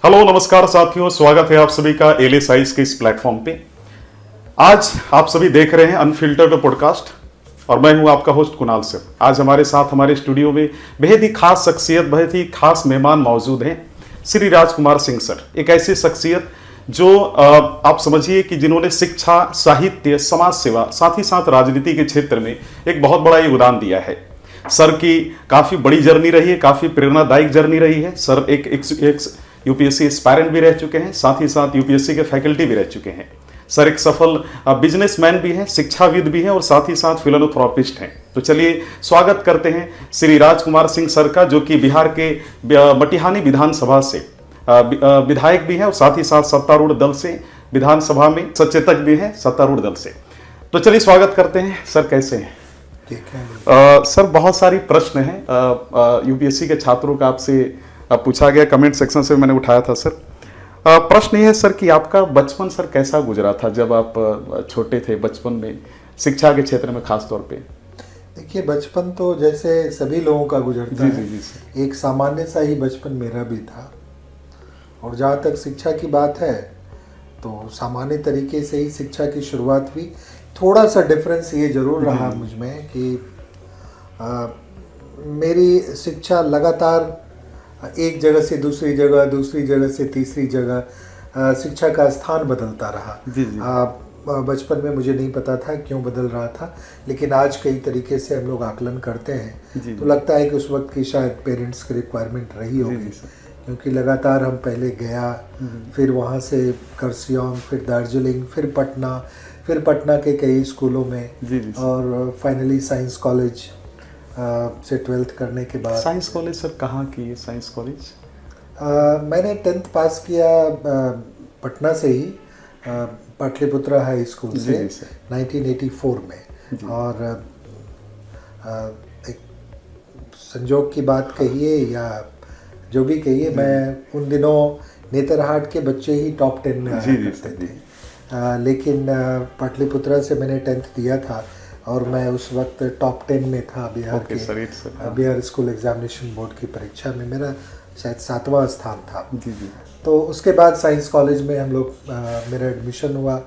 Hello नमस्कार साथियों, स्वागत है आप सभी का एले साइंस के इस प्लेटफॉर्म पे। आज आप सभी देख रहे हैं अनफिल्टर्ड पॉडकास्ट और मैं हूं आपका होस्ट कुणाल सिंह। आज हमारे साथ हमारे स्टूडियो में बेहद ही खास शख्सियत, बेहद ही खास मेहमान मौजूद हैं। श्री राजकुमार सिंह सर, एक ऐसी शख्सियत जो आप समझिए कि जिन्होंने शिक्षा, साहित्य, समाज सेवा, साथ ही साथ राजनीति के क्षेत्र में एक बहुत बड़ा योगदान दिया है। सर की काफ़ी बड़ी जर्नी रही है, काफ़ी प्रेरणादायक जर्नी रही है। सर एक यूपीएससी एस्पायरेंट भी रह चुके हैं, साथ ही साथ यूपीएससी के फैकल्टी भी रह चुके हैं। सर एक सफल बिजनेसमैन भी हैं, शिक्षाविद भी हैं और साथ ही साथ फिलोथेरापिस्ट हैं। तो चलिए स्वागत करते हैं श्री राजकुमार सिंह सर का, जो कि बिहार के मटिहानी विधानसभा से विधायक भी हैं और साथ ही साथ सत्तारूढ़ दल से विधानसभा में सचेतक भी हैं, सत्तारूढ़ दल से। तो चलिए स्वागत करते हैं। सर कैसे हैं? ठीक है। सर बहुत सारी प्रश्न हैं यूपीएससी के छात्रों का आपसे पूछा गया, कमेंट सेक्शन से मैंने उठाया था। सर प्रश्न ये है सर कि आपका बचपन सर कैसा गुजरा था जब आप छोटे थे, बचपन में शिक्षा के क्षेत्र में खास तौर पे? देखिए, बचपन तो जैसे सभी लोगों का गुजरता जी है। जी जी सर। एक सामान्य सा ही बचपन मेरा भी था। और जहाँ तक शिक्षा की बात है तो सामान्य तरीके से ही शिक्षा की शुरुआत हुई। थोड़ा सा डिफरेंस ये ज़रूर रहा मुझ में कि मेरी शिक्षा लगातार एक जगह से दूसरी जगह, दूसरी जगह से तीसरी जगह शिक्षा का स्थान बदलता रहा। जी जी। बचपन में मुझे नहीं पता था क्यों बदल रहा था, लेकिन आज कई तरीके से हम लोग आकलन करते हैं तो लगता है कि उस वक्त की शायद पेरेंट्स की रिक्वायरमेंट रही होगी, क्योंकि लगातार हम पहले गया, फिर वहाँ से करसियोंग, फिर दार्जिलिंग, फिर पटना के कई स्कूलों में, और फाइनली साइंस कॉलेज से 12th करने के बाद। साइंस कॉलेज सर कहाँ की है साइंस कॉलेज? मैंने 10th पास किया पटना से ही, पाटलिपुत्रा हाई स्कूल से 1984 में। और एक संजोग की बात कहिए या जो भी कहिए, मैं उन दिनों नेतरहाट के बच्चे ही टॉप 10 में आया करते थे। लेकिन पाटलिपुत्रा से मैंने 10th दिया था और मैं उस वक्त टॉप 10 में था बिहार स्कूल एग्जामिनेशन बोर्ड की परीक्षा में। मेरा शायद 7वां स्थान था। तो उसके बाद साइंस कॉलेज में हम लोग मेरा एडमिशन हुआ।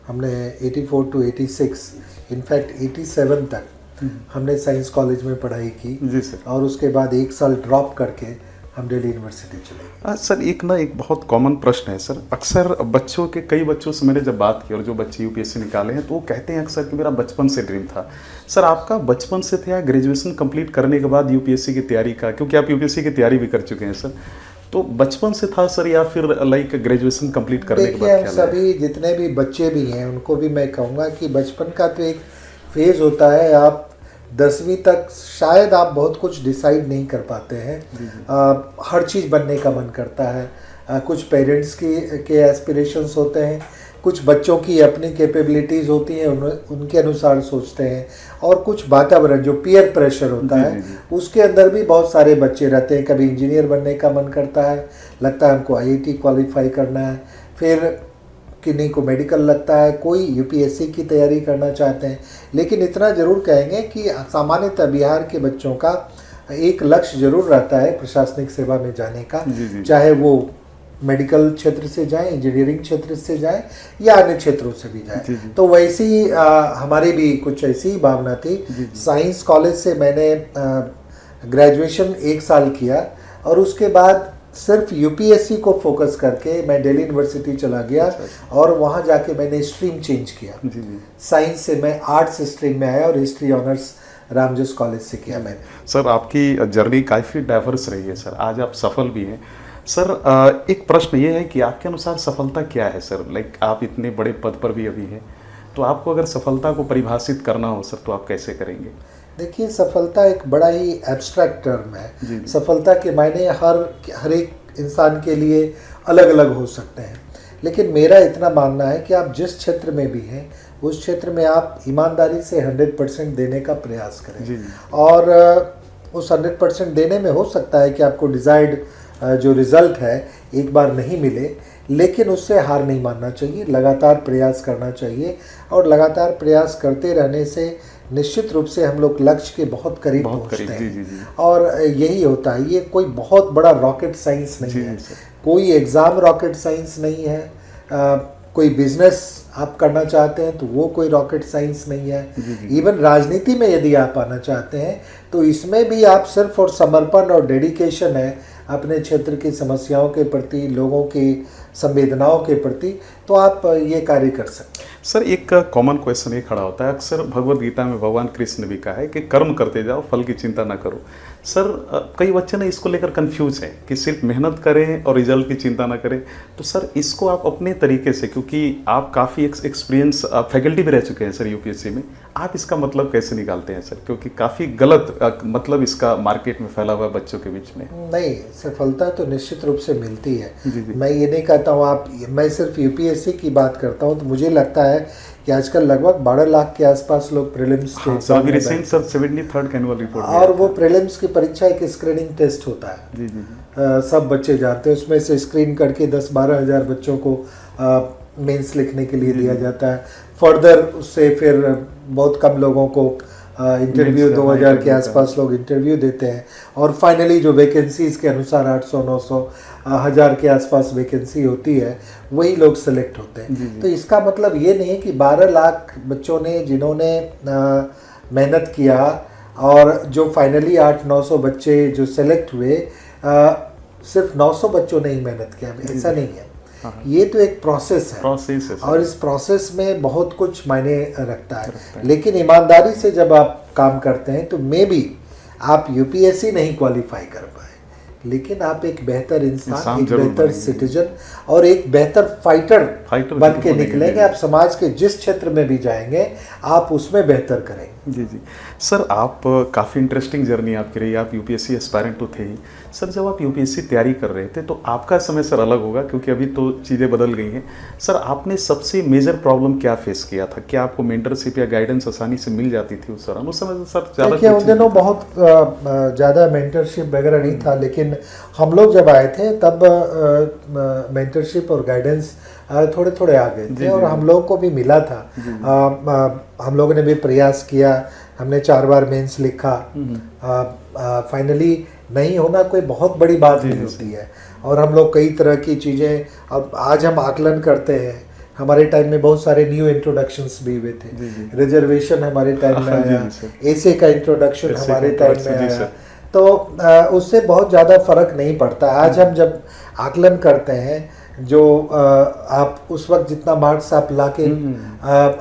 हमने 84 to 86, इनफैक्ट 87 तक हमने साइंस कॉलेज में पढ़ाई की। और उसके बाद एक साल ड्रॉप करके हम दिल्ली यूनिवर्सिटी चले गए। सर एक बहुत कॉमन प्रश्न है सर। अक्सर कई बच्चों से मैंने जब बात की और जो बच्चे यूपीएससी निकाले हैं तो वो कहते हैं अक्सर कि मेरा बचपन से ड्रीम था। सर आपका बचपन से था या ग्रेजुएशन कंप्लीट करने के बाद यूपीएससी की तैयारी का, क्योंकि आप यूपीएससी की तैयारी भी कर चुके हैं सर, तो बचपन से था सर या फिर ग्रेजुएशन कंप्लीट करने के बाद? देखिए, हम सभी जितने भी बच्चे भी हैं उनको भी मैं कहूँगा कि बचपन का तो एक फेज़ होता है। आप 10वीं तक शायद आप बहुत कुछ डिसाइड नहीं कर पाते हैं। हर चीज़ बनने का मन करता है। कुछ पेरेंट्स के एस्पिरेशंस होते हैं, कुछ बच्चों की अपनी कैपेबिलिटीज़ होती हैं, उनके अनुसार सोचते हैं, और कुछ वातावरण जो पीयर प्रेशर होता है उसके अंदर भी बहुत सारे बच्चे रहते हैं। कभी इंजीनियर बनने का मन करता है, लगता है हमको आईआईटी क्वालिफाई करना है, फिर किन्हीं को मेडिकल लगता है, कोई यूपीएससी की तैयारी करना चाहते हैं। लेकिन इतना ज़रूर कहेंगे कि सामान्यतः बिहार के बच्चों का एक लक्ष्य ज़रूर रहता है प्रशासनिक सेवा में जाने का, चाहे वो मेडिकल क्षेत्र से जाए, इंजीनियरिंग क्षेत्र से जाए या अन्य क्षेत्रों से भी जाए। तो वैसी ही हमारी भी कुछ ऐसी ही भावना थी। साइंस कॉलेज से मैंने ग्रेजुएशन 1 साल किया और उसके बाद सिर्फ यूपीएससी को फोकस करके मैं दिल्ली यूनिवर्सिटी चला गया और वहाँ जाके मैंने स्ट्रीम चेंज किया। साइंस से मैं आर्ट्स स्ट्रीम में आया और हिस्ट्री ऑनर्स रामजस कॉलेज से किया मैंने। सर आपकी जर्नी काफ़ी डाइवर्स रही है सर, आज आप सफल भी हैं सर। एक प्रश्न ये है कि आपके अनुसार सफलता क्या है सर? आप इतने बड़े पद पर भी अभी हैं, तो आपको अगर सफलता को परिभाषित करना हो सर तो आप कैसे करेंगे? देखिए, सफलता एक बड़ा ही एब्स्ट्रैक्ट टर्म है। सफलता के मायने हर एक इंसान के लिए अलग अलग हो सकते हैं, लेकिन मेरा इतना मानना है कि आप जिस क्षेत्र में भी हैं उस क्षेत्र में आप ईमानदारी से 100% देने का प्रयास करें। और उस 100% देने में हो सकता है कि आपको डिज़ायर्ड जो रिज़ल्ट है एक बार नहीं मिले, लेकिन उससे हार नहीं मानना चाहिए, लगातार प्रयास करना चाहिए। और लगातार प्रयास करते रहने से निश्चित रूप से हम लोग लक्ष्य के बहुत करीब पहुंचते हैं। और यही होता है, ये कोई बहुत बड़ा रॉकेट साइंस नहीं है। कोई एग्ज़ाम रॉकेट साइंस नहीं है। कोई बिजनेस आप करना चाहते हैं तो वो कोई रॉकेट साइंस नहीं है। इवन राजनीति में यदि आप आना चाहते हैं तो इसमें भी आप सिर्फ और समर्पण और डेडिकेशन है अपने क्षेत्र की समस्याओं के प्रति, लोगों की संवेदनाओं के प्रति, तो आप ये कार्य कर सकते हैं। सर एक कॉमन क्वेश्चन ये खड़ा होता है, अक्सर भगवत गीता में भगवान कृष्ण ने भी कहा है कि कर्म करते जाओ, फल की चिंता ना करो। सर कई बच्चे ना इसको लेकर कंफ्यूज हैं कि सिर्फ मेहनत करें और रिजल्ट की चिंता ना करें, तो सर इसको आप अपने तरीके से, क्योंकि आप काफ़ी एक्सपीरियंस फैकल्टी भी रह चुके हैं सर यूपीएससी में, आप इसका मतलब कैसे निकालते हैं सर? क्योंकि काफ़ी गलत मतलब इसका मार्केट में फैला हुआ है बच्चों के बीच में। नहीं, सफलता तो निश्चित रूप से मिलती है। मैं ये नहीं कहता हूँ मैं सिर्फ यूपीएससी की बात करता हूँ, तो मुझे लगता है कि आजकल लगभग 12 लाख के आसपास लोग प्रीलिम्स के sir recent sir 73rd annual report, और वो प्रीलिम्स की परीक्षा एक स्क्रीनिंग टेस्ट होता है। सब बच्चे जाते हैं, उसमें से स्क्रीन करके 10-12 हज़ार बच्चों को मेंस लिखने के लिए दिया जाता है। फर्दर उससे फिर बहुत कम लोगों को इंटरव्यू, 2000 के आसपास लोग इंटरव्यू देते हैं, और फाइनली जो वैकेंसीज़ के अनुसार 800-900 हज़ार के आसपास वैकेंसी होती है, वही लोग सेलेक्ट होते हैं। तो इसका मतलब ये नहीं कि 12 लाख बच्चों ने, जिन्होंने मेहनत किया, और जो फाइनली 800-900 बच्चे जो सेलेक्ट हुए, सिर्फ 900 बच्चों ने ही मेहनत किया, ऐसा नहीं है। ये तो एक प्रोसेस है, और इस प्रोसेस में बहुत कुछ मायने रखता है। लेकिन ईमानदारी से जब आप काम करते हैं तो मे बी आप यूपीएससी नहीं क्वालिफाई कर पाए, लेकिन आप एक बेहतर इंसान, एक बेहतर सिटीजन और एक बेहतर फाइटर बन के निकलेंगे। आप समाज के जिस क्षेत्र में भी जाएंगे आप उसमें बेहतर करेंगे। जी सर, आप काफ़ी इंटरेस्टिंग जर्नी आपकी रही, आप यूपीएससी एस्पायरेंट तो थे ही। सर जब आप यूपीएससी तैयारी कर रहे थे तो आपका समय सर अलग होगा, क्योंकि अभी तो चीज़ें बदल गई हैं। सर आपने सबसे मेजर प्रॉब्लम क्या फेस किया था? क्या आपको मेंटरशिप या गाइडेंस आसानी से मिल जाती थी उस दौरान? उस समय सर ज़्यादा उन दिनों बहुत ज़्यादा मेंटरशिप वगैरह नहीं था, लेकिन हम लोग जब आए थे तब मेंटरशिप और गाइडेंस थोड़े थोड़े आ गए थे, और हम लोगों को भी मिला था। हम लोगों ने भी प्रयास किया, हमने 4 बार मेंस लिखा। फाइनली नहीं होना कोई बहुत बड़ी बात नहीं होती है, और हम लोग कई तरह की चीज़ें, अब आज हम आकलन करते हैं, हमारे टाइम में बहुत सारे न्यू इंट्रोडक्शंस भी हुए थे। रिजर्वेशन हमारे टाइम में आया, एसे का इंट्रोडक्शन हमारे टाइम में आया, तो उससे बहुत ज़्यादा फर्क नहीं पड़ता। आज हम जब आकलन करते हैं, जो आप उस वक्त जितना मार्क्स आप लाके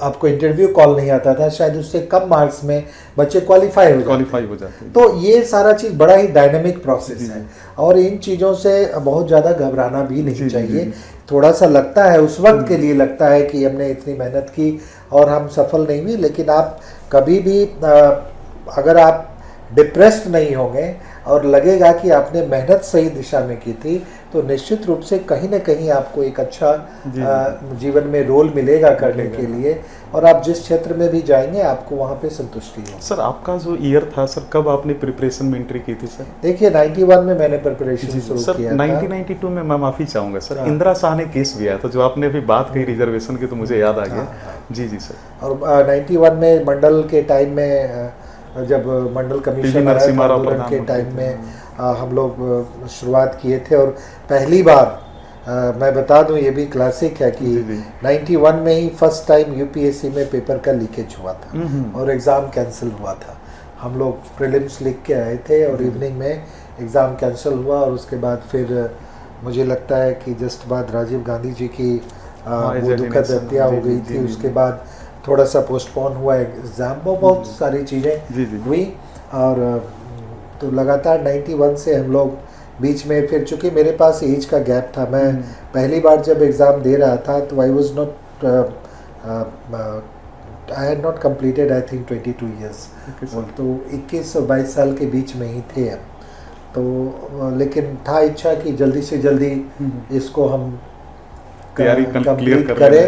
आपको इंटरव्यू कॉल नहीं आता था, शायद उससे कम मार्क्स में बच्चे क्वालिफाई हो जाते। तो ये सारा चीज़ बड़ा ही डायनामिक प्रोसेस है, और इन चीज़ों से बहुत ज़्यादा घबराना भी नहीं चाहिए। थोड़ा सा लगता है, उस वक्त के लिए लगता है कि हमने इतनी मेहनत की और हम सफल नहीं हुए, लेकिन आप कभी भी अगर आप डिप्रेस्ड नहीं होंगे और लगेगा कि आपने मेहनत सही दिशा में की थी, तो निश्चित रूप से कहीं ना कहीं आपको एक अच्छा जीवन में रोल मिलेगा करने के लिए, और आप जिस क्षेत्र में भी जाएंगे आपको वहाँ पे संतुष्टि है। सर आपका जो ईयर था सर, कब आपने प्रिपरेशन में एंट्री की थी सर? देखिए 91 में मैंने प्रिपरेशन शुरू किया था। 1992 में मैं माफ़ी चाहूँगा सर, इंदिरा शाह ने केस भी आया था, जो आपने अभी बात कही रिजर्वेशन की, तो मुझे याद आ गया। जी सर। और 91 में मंडल के टाइम में, जब मंडल कमीशन आंदोलन के टाइम में हम लोग शुरुआत किए थे, और पहली बार मैं बता दूं, ये भी क्लासिक है कि 91 में ही फर्स्ट टाइम यूपीएससी में पेपर का लीकेज हुआ था और एग्ज़ाम कैंसिल हुआ था। हम लोग प्रीलिम्स लिख के आए थे और इवनिंग में एग्ज़ाम कैंसिल हुआ, और उसके बाद फिर मुझे लगता है कि जस्ट बाद राजीव गांधी जी की वो दुखद हत्या हो गई थी, उसके बाद थोड़ा सा पोस्टपोन हुआ एग्ज़ाम, बहुत सारी चीज़ें हुई, और तो लगातार 91 से हम लोग बीच में, फिर चूँकि मेरे पास एज का गैप था, मैं पहली बार जब एग्ज़ाम दे रहा था तो I had not completed I think 22 years, तो 21 और 22 साल के बीच में ही थे हम, तो लेकिन था इच्छा कि जल्दी से जल्दी इसको हम तैयारी कंप्लीट करें।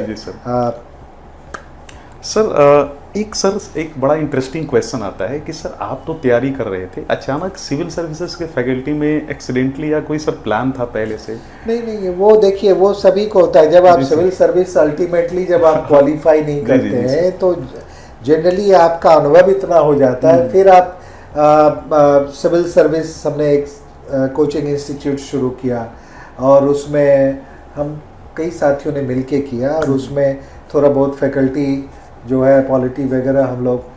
सर एक बड़ा इंटरेस्टिंग क्वेश्चन आता है कि सर आप तो तैयारी कर रहे थे, अचानक सिविल सर्विसेज के फैकल्टी में एक्सीडेंटली या कोई सर प्लान था पहले से? नहीं, वो देखिए वो सभी को होता है। जब आप सिविल सर्विस अल्टीमेटली जब आप क्वालिफाई नहीं करते हैं तो जनरली आपका अनुभव इतना हो जाता है, फिर आप सिविल सर्विस, हमने एक कोचिंग इंस्टीट्यूट शुरू किया, और उसमें हम कई साथियों ने मिलके किया, और उसमें थोड़ा बहुत फैकल्टी जो है पॉलिटी वगैरह हम लोग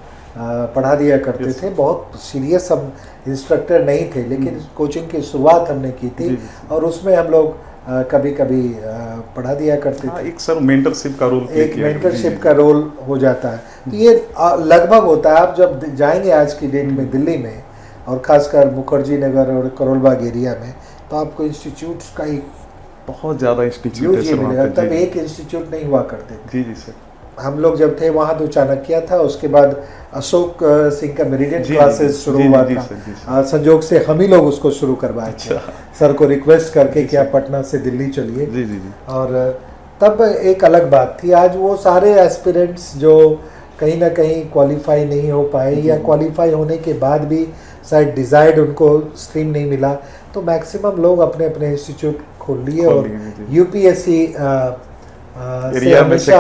पढ़ा दिया करते थे। बहुत सीरियस हम इंस्ट्रक्टर नहीं थे, लेकिन कोचिंग की शुरुआत हमने की थी, और उसमें हम लोग कभी कभी पढ़ा दिया करते थे। एक सर मेंटरशिप का रोल, एक मेंटरशिप का रोल हो जाता है। तो ये लगभग होता है। आप जब जाएंगे आज की डेट में दिल्ली में, और ख़ासकर मुखर्जी नगर और करोल बाग एरिया में, तो आपको इंस्टीट्यूट्स का एक बहुत ज़्यादा इंस्टीट्यूट मिलेगा। तब एक इंस्टीट्यूट नहीं हुआ करते थे। जी सर। हम लोग जब थे वहाँ तो चाणक्य था, उसके बाद अशोक सिंह का मेरिडियन क्लासेस शुरू हुआ था। संजोग से हम ही लोग उसको शुरू करवाए थे, सर को रिक्वेस्ट करके कि आप पटना से दिल्ली चलिए। और तब एक अलग बात थी। आज वो सारे एस्पिरेंट्स जो कहीं ना कहीं क्वालिफाई नहीं हो पाए, या क्वालिफाई होने के बाद भी शायद डिज़ायर्ड उनको स्ट्रीम नहीं मिला, तो मैक्सिमम लोग अपने अपने इंस्टीट्यूट खोल लिए, और यूपीएससी से हमेशा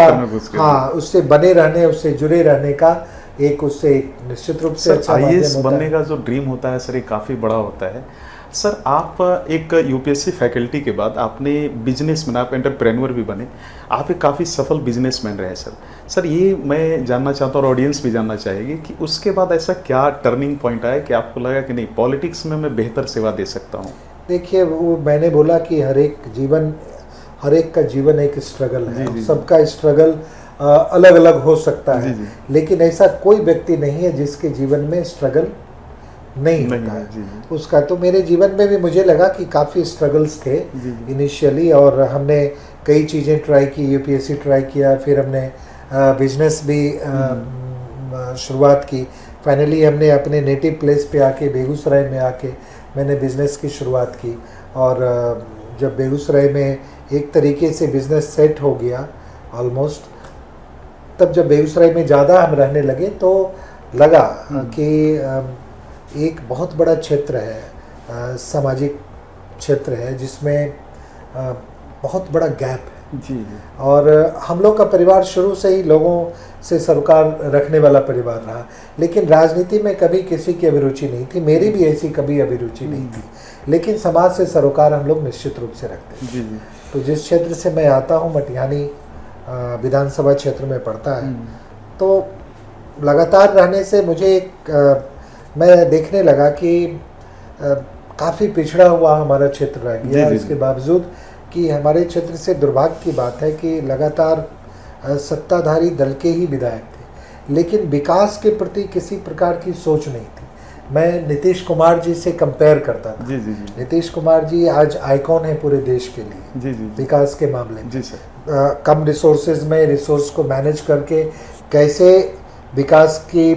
उससे बने रहने, उससे जुड़े रहने का एक उससे निश्चित रूप से अच्छा आईएएस बनने का जो ड्रीम होता है सर, ये काफ़ी बड़ा होता है। सर आप एक यूपीएससी फैकल्टी के बाद आपने बिजनेसमैन, आप एंटरप्रेन्योर भी बने, आप एक काफ़ी सफल बिजनेसमैन रहे सर। ये मैं जानना चाहता हूँ और ऑडियंस भी जानना चाहेगी कि उसके बाद ऐसा क्या टर्निंग पॉइंट आया कि आपको लगा कि नहीं, पॉलिटिक्स में मैं बेहतर सेवा दे सकता हूँ? देखिए, वो मैंने बोला कि हर एक का जीवन एक स्ट्रगल है। सबका स्ट्रगल अलग अलग हो सकता है, लेकिन ऐसा कोई व्यक्ति नहीं है जिसके जीवन में स्ट्रगल नहीं होता है उसका। तो मेरे जीवन में भी मुझे लगा कि काफ़ी स्ट्रगल्स थे इनिशियली, और हमने कई चीज़ें ट्राई की, यूपीएससी ट्राई किया, फिर हमने बिजनेस भी शुरुआत की। फाइनली हमने अपने नेटिव प्लेस पे आके, बेगूसराय में आके मैंने बिज़नेस की शुरुआत की। और जब बेगूसराय में एक तरीके से बिज़नेस सेट हो गया ऑलमोस्ट, तब जब बेगूसराय में ज़्यादा हम रहने लगे तो लगा कि एक बहुत बड़ा क्षेत्र है, सामाजिक क्षेत्र है, जिसमें बहुत बड़ा गैप है। और हम लोग का परिवार शुरू से ही लोगों से सरोकार रखने वाला परिवार रहा, लेकिन राजनीति में कभी किसी की अभिरुचि नहीं थी। मेरी भी ऐसी कभी अभिरुचि नहीं थी, लेकिन समाज से सरोकार हम लोग निश्चित रूप से रखते हैं। तो जिस क्षेत्र से मैं आता हूँ, मटिहानी विधानसभा क्षेत्र में पड़ता है, तो लगातार रहने से मुझे मैं देखने लगा कि काफ़ी पिछड़ा हुआ हमारा क्षेत्र रह गया। इसके बावजूद कि हमारे क्षेत्र से दुर्भाग्य की बात है कि लगातार सत्ताधारी दल के ही विधायक थे, लेकिन विकास के प्रति किसी प्रकार की सोच नहीं थी। मैं नीतीश कुमार जी से कंपेयर करता था। नीतीश कुमार जी आज आइकॉन है पूरे देश के लिए विकास के मामले में। कम रिसोर्सेज में रिसोर्स को मैनेज करके कैसे विकास की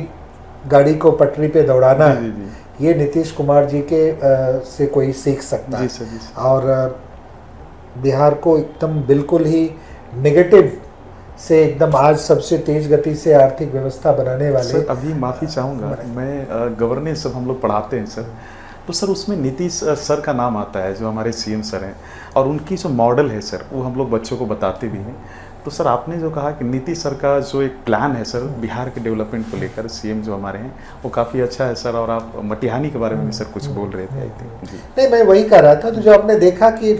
गाड़ी को पटरी पे दौड़ाना है, ये नीतीश कुमार जी के से कोई सीख सकता है। और बिहार को एकदम बिल्कुल ही नेगेटिव से एकदम आज सबसे तेज गति से आर्थिक व्यवस्था बनाने वाले। सर अभी माफ़ी चाहूँगा, मैं गवर्नेंस जब हम लोग पढ़ाते हैं सर, तो सर उसमें नीतीश सर का नाम आता है जो हमारे सीएम सर हैं, और उनकी जो मॉडल है सर वो हम लोग बच्चों को बताते भी हैं। तो सर आपने जो कहा कि नीतीश सर का जो एक प्लान है सर बिहार के डेवलपमेंट को लेकर, सीएम जो हमारे हैं वो काफ़ी अच्छा है सर। और आप मटिहानी के बारे में भी सर कुछ बोल रहे थे, आई थिंक। नहीं, मैं वही कह रहा था। तो जो आपने देखा कि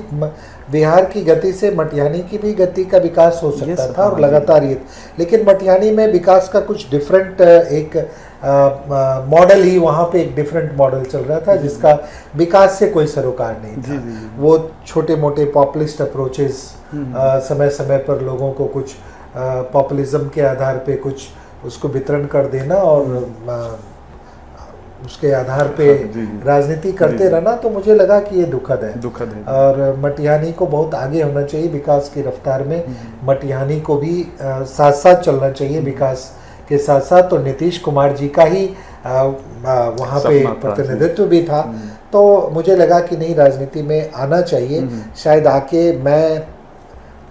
बिहार की गति से मटिहानी की भी गति का विकास हो सकता था, और लगातार ये, लेकिन मटिहानी में विकास का कुछ डिफरेंट एक मॉडल ही, वहाँ पे एक डिफरेंट मॉडल चल रहा था जिसका विकास से कोई सरोकार नहीं था। वो छोटे मोटे पॉपुलिस्ट अप्रोचेस, समय समय पर लोगों को कुछ पॉपुलिज्म के आधार पे कुछ उसको वितरण कर देना, और उसके आधार पे राजनीति करते रहना, तो मुझे लगा कि ये दुखद है। और मटिहानी को बहुत आगे होना चाहिए विकास की रफ्तार में। मटिहानी को भी साथ साथ चलना चाहिए विकास के साथ साथ। तो नीतीश कुमार जी का ही वहाँ पे प्रतिनिधित्व भी था। तो मुझे लगा कि नहीं, राजनीति में आना चाहिए, शायद आके मैं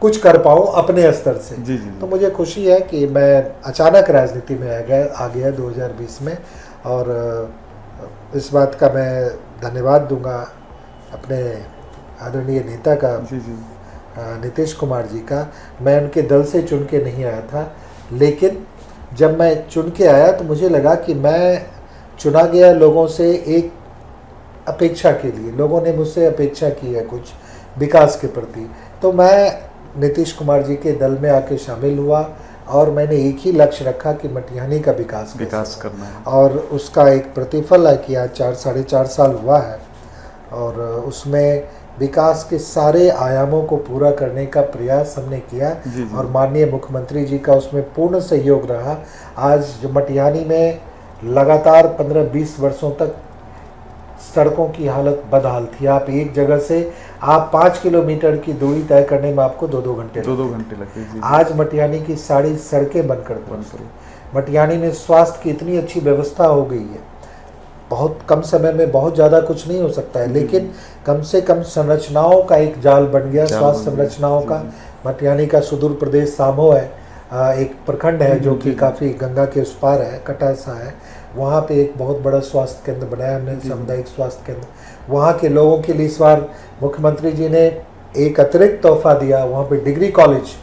कुछ कर पाऊँ अपने स्तर से। तो मुझे खुशी है कि मैं अचानक राजनीति में आ गया 2020 में। और इस बात का मैं धन्यवाद दूंगा अपने आदरणीय नेता का, नीतीश कुमार जी का। मैं उनके दल से चुन के नहीं आया था, लेकिन जब मैं चुन के आया तो मुझे लगा कि मैं चुना गया लोगों से एक अपेक्षा के लिए। लोगों ने मुझसे अपेक्षा की है कुछ, विकास के प्रति। तो मैं नीतीश कुमार जी के दल में आके शामिल हुआ और मैंने एक ही लक्ष्य रखा कि मटिहानी का विकास करना है। और उसका एक प्रतिफल है कि आज 4-4.5 साल हुआ है और उसमें विकास के सारे आयामों को पूरा करने का प्रयास हमने किया और माननीय मुख्यमंत्री जी का उसमें पूर्ण सहयोग रहा। आज जो मटिहानी में लगातार 15-20 वर्षों तक सड़कों की हालत बदहाल थी। आप एक जगह से 5 किलोमीटर की दूरी तय करने में आपको 2-2 घंटे लगते हैं। आज मटिहानी की सारी सड़कें बनकर मटिहानी में स्वास्थ्य की इतनी अच्छी व्यवस्था हो गई है। बहुत कम समय में बहुत ज़्यादा कुछ नहीं हो सकता है, लेकिन कम से कम संरचनाओं का एक जाल बन गया, स्वास्थ्य संरचनाओं का। मटिहानी का सुदूर प्रदेश सामो है, एक प्रखंड है जो कि काफ़ी गंगा के उस पार है, कटासा है। वहाँ पे एक बहुत बड़ा स्वास्थ्य केंद्र बनाया हमने, सामुदायिक स्वास्थ्य केंद्र। वहाँ के लोगों के लिए इस बार मुख्यमंत्री जी ने एक अतिरिक्त तोहफा दिया, वहाँ पे डिग्री कॉलेज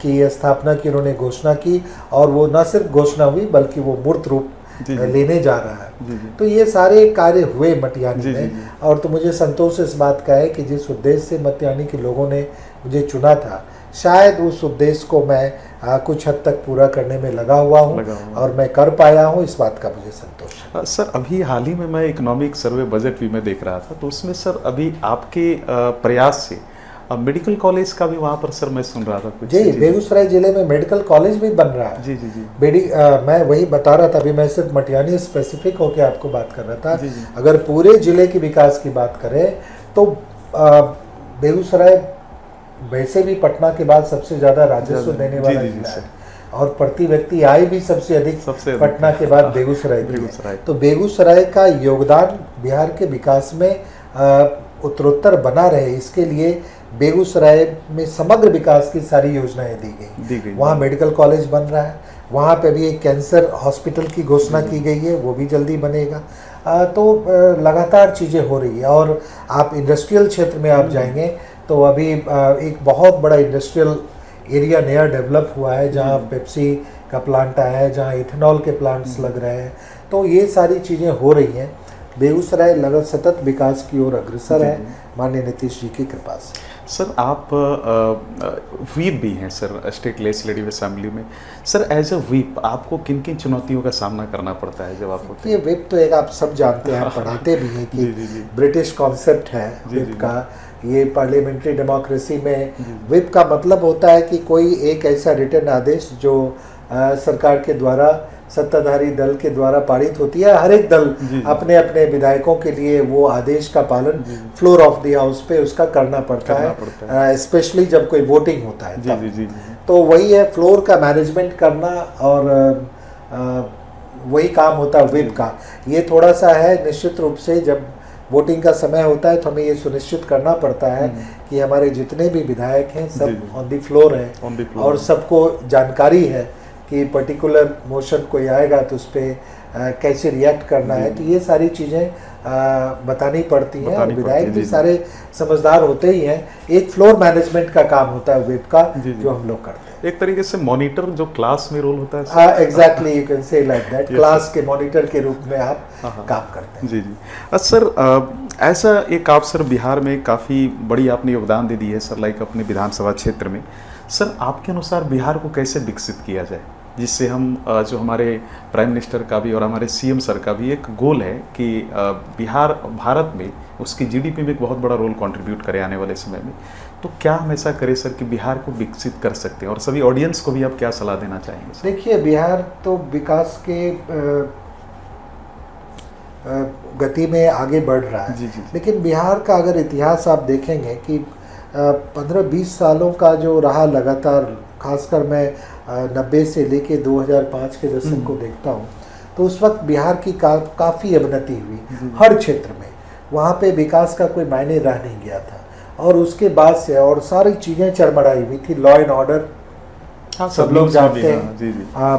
की स्थापना की उन्होंने घोषणा की और वो न सिर्फ घोषणा हुई बल्कि वो मूर्त रूप लेने जा रहा है। तो ये सारे कार्य हुए मटिहानी में और तो मुझे संतोष इस बात का है कि जिस उद्देश्य से मटिहानी के लोगों ने मुझे चुना था, शायद उस उद्देश्य को मैं कुछ हद तक पूरा करने में लगा हुआ हूँ और मैं कर पाया हूँ, इस बात का मुझे संतोष है। सर अभी हाल ही में मैं इकोनॉमिक सर्वे बजट भी मैं देख रहा था, तो उसमें सर अभी आपके प्रयास से मेडिकल कॉलेज का भी वहाँ पर सर मैं सुन रहा था कुछ। जी, बेगूसराय जिले में मेडिकल कॉलेज भी बन रहा है। मैं वही बता रहा था, अभी मैं सिर्फ मटिहानी स्पेसिफिक होकर आपको बात कर रहा था। अगर पूरे जिले के विकास की बात करें तो बेगूसराय वैसे भी पटना के बाद सबसे ज़्यादा राजस्व देने वाला जिला है और प्रति व्यक्ति आय भी सबसे अधिक पटना के बाद बेगूसराय की है। तो बेगूसराय का योगदान बिहार के विकास में उत्तरोत्तर बना रहे, इसके लिए बेगूसराय में समग्र विकास की सारी योजनाएं दी गई। वहाँ मेडिकल कॉलेज बन रहा है, वहाँ पे भी एक कैंसर हॉस्पिटल की घोषणा की गई है, वो भी जल्दी बनेगा। तो लगातार चीज़ें हो रही है। और आप इंडस्ट्रियल क्षेत्र में आप जाएंगे तो अभी एक बहुत बड़ा इंडस्ट्रियल एरिया नया डेवलप हुआ है, जहाँ पेप्सी का प्लांट आया है, जहाँ इथेनॉल के प्लांट्स लग रहे हैं। तो ये सारी चीज़ें हो रही हैं। बेगूसराय लगातार सतत विकास की ओर अग्रसर है माननीय नीतीश जी की कृपा से। सर आप व्हीप भी हैं सर स्टेट लेजिस्लेटिव असेंबली में। सर एज अ व्हीप आपको किन किन चुनौतियों का सामना करना पड़ता है जब आप ये व्हीप तो एक आप सब जानते हैं, पढ़ाते भी हैं कि ब्रिटिश कॉन्सेप्ट है व्हीप का। ये पार्लियामेंट्री डेमोक्रेसी में व्हिप का मतलब होता है कि कोई एक ऐसा रिटर्न आदेश जो सरकार के द्वारा, सत्ताधारी दल के द्वारा पारित होती है। हर एक दल अपने अपने विधायकों के लिए वो आदेश का पालन फ्लोर ऑफ द हाउस पे उसका करना पड़ता है, स्पेशली जब कोई वोटिंग होता है। तो वही है फ्लोर का मैनेजमेंट करना और वही काम होता है व्हिप का। ये थोड़ा सा है, निश्चित रूप से जब वोटिंग का समय होता है तो हमें ये सुनिश्चित करना पड़ता है कि हमारे जितने भी विधायक हैं सब ऑन द फ्लोर हैं और सबको जानकारी है कि पर्टिकुलर मोशन कोई आएगा तो उस पर कैसे रिएक्ट करना है। तो ये सारी चीज़ें बतानी पड़ती हैं और विधायक भी सारे समझदार होते ही हैं। एक फ्लोर मैनेजमेंट का काम होता है व्हिप का जो हम लोग करते हैं। एक तरीके से मॉनिटर जो क्लास में रोल होता है। Exactly, you can say like that. Class के मॉनिटर के रूप में आप काम करते हैं। जी सर, ऐसा एक आप सर बिहार में काफ़ी बड़ी आपने योगदान दे दी है सर, लाइक अपने विधानसभा क्षेत्र में। सर आपके अनुसार बिहार को कैसे विकसित किया जाए जिससे हम जो हमारे प्राइम मिनिस्टर का भी और हमारे सीएम सर का भी एक गोल है कि बिहार भारत में उसकी जीडीपी में एक बहुत बड़ा रोल कंट्रीब्यूट करे आने वाले समय में, तो क्या हम ऐसा करें सर कि बिहार को विकसित कर सकते हैं? और सभी ऑडियंस को भी आप क्या सलाह देना चाहेंगे? देखिए, बिहार तो विकास के गति में आगे बढ़ रहा है। लेकिन बिहार का अगर इतिहास आप देखेंगे कि 15-20 सालों का जो रहा लगातार, खासकर मैं 90 से लेके 2005 के दशक को देखता हूँ, तो उस वक्त बिहार की काफ़ी अवनति हुई हर क्षेत्र में। वहाँ पे विकास का कोई मायने रह नहीं गया था और उसके बाद से और सारी चीज़ें चरमराई हुई थी। लॉ एंड ऑर्डर सब लोग जानते हैं।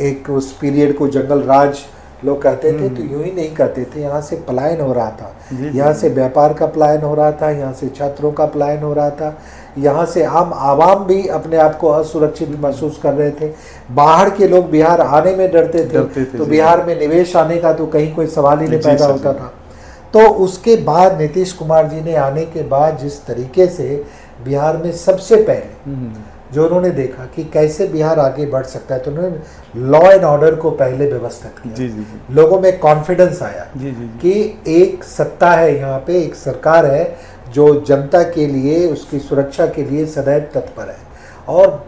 एक उस पीरियड को जंगल राज लोग कहते थे, तो यूं ही नहीं कहते थे। यहाँ से पलायन हो रहा था, यहाँ से व्यापार का पलायन हो रहा था, यहाँ से छात्रों का पलायन हो रहा था, यहाँ से आम आवाम भी अपने आप को असुरक्षित महसूस कर रहे थे। बाहर के लोग बिहार आने में डरते थे। तो बिहार में निवेश आने का तो कहीं कोई सवाल ही नहीं पैदा होता था। तो उसके बाद नीतीश कुमार जी ने आने के बाद जिस तरीके से बिहार में सबसे पहले जो उन्होंने देखा कि कैसे बिहार आगे बढ़ सकता है, तो उन्होंने लॉ एंड ऑर्डर को पहले व्यवस्थित किया। जी जी जी लोगों में कॉन्फिडेंस आया जी जी कि एक सत्ता है यहाँ पे, एक सरकार है जो जनता के लिए, उसकी सुरक्षा के लिए सदैव तत्पर है। और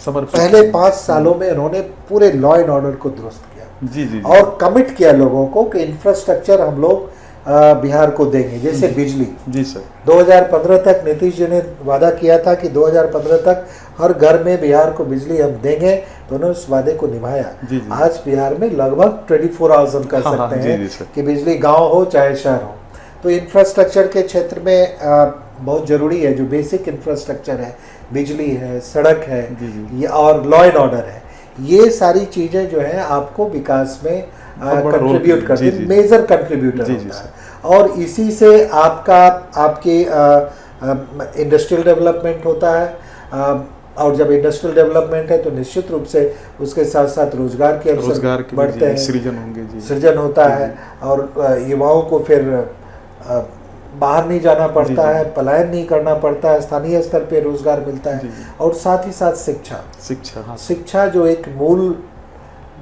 समर्पित। पहले 5 सालों में उन्होंने पूरे लॉ एंड ऑर्डर को दुरुस्त किया जी जी और कमिट किया लोगों को कि इंफ्रास्ट्रक्चर हम लोग बिहार को देंगे, जैसे बिजली। जी सर। 2015 तक नीतीश जी ने वादा किया था कि 2015 तक हर घर में बिहार को बिजली हम देंगे, तो उन्होंने उस वादे को निभाया। जी जी। आज बिहार में लगभग 24 आवर्स हम कर हाँ, सकते जी, हैं जी, सर। कि बिजली गांव हो चाहे शहर हो। तो इंफ्रास्ट्रक्चर के क्षेत्र में बहुत ज़रूरी है, जो बेसिक इंफ्रास्ट्रक्चर है, बिजली है, सड़क है, जी, जी। ये और लॉ एंड ऑर्डर है, ये सारी चीज़ें जो है आपको विकास में बहुत बड़ा रोल कंट्रीब्यूट करती जी, है, जी। मेजर कंट्रीब्यूटर जी, जी, होता है। और इसी से आपकी इंडस्ट्रियल डेवलपमेंट होता है। और जब इंडस्ट्रियल डेवलपमेंट है तो निश्चित रूप से उसके साथ साथ रोजगार के रोजगार अवसर के बढ़ते हैं, सृजन होंगे। जी सृजन होता जी, है। और युवाओं को फिर बाहर नहीं जाना पड़ता जी, जी। है, पलायन नहीं करना पड़ता है, स्थानीय स्तर पे रोजगार मिलता है। जी, जी। और साथ ही साथ शिक्षा, शिक्षा, हाँ शिक्षा जो एक मूल